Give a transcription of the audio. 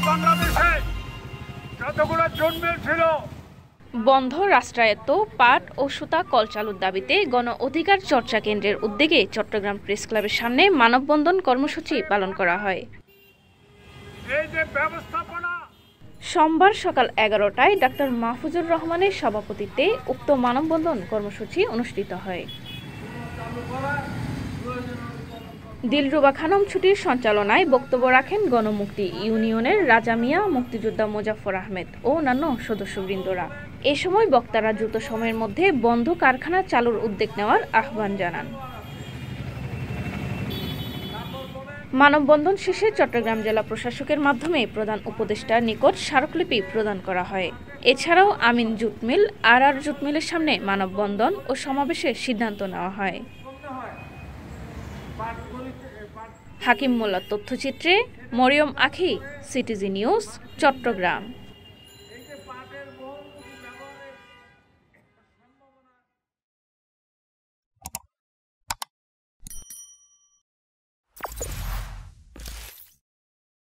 বাংলাদেশে যতগুলো জন্মেল ছিল বন্ধ রাষ্ট্রায়ত্ত পাট ও সুতা কল চালুর দাবিতে গণ অধিকার চর্চা কেন্দ্রের উদ্যোগে চট্টগ্রাম প্রেস ক্লাবের সামনে মানববন্ধন কর্মসূচি পালন করা হয়। এই যে ব্যবস্থাপনা সোমবার সকাল 11টায় ডাক্তার মাহফুজুর রহমানের সভাপতিত্বে উক্ত মানববন্ধন কর্মসূচি অনুষ্ঠিত হয়। দিলরুবা খানম ছুটির সঞ্চালনায় বক্তব্য রাখেন গণমুক্তি ইউনিয়নের রাজা মিয়া, মুক্তিযোদ্ধা মোজাফফর আহমেদ ও অন্যান্য সদস্যবৃন্দরা। এ সময় বক্তারা দ্রুত সময়ের মধ্যে বন্ধ কারখানা চালুর উদ্যোগ নেওয়ার আহ্বান জানান। মানববন্ধন শেষে চট্টগ্রাম জেলা প্রশাসকের মাধ্যমে প্রধান উপদেষ্টার নিকট স্মারকলিপি প্রদান করা হয়। এছাড়াও আমিন জুট মিল, আর জুট মিলের সামনে মানববন্ধন ও সমাবেশের সিদ্ধান্ত নেওয়া হয়। হাকিম মোল্লার তথ্যচিত্রে মরিয়ম আখি, সিটিজি নিউজ, চট্টগ্রাম।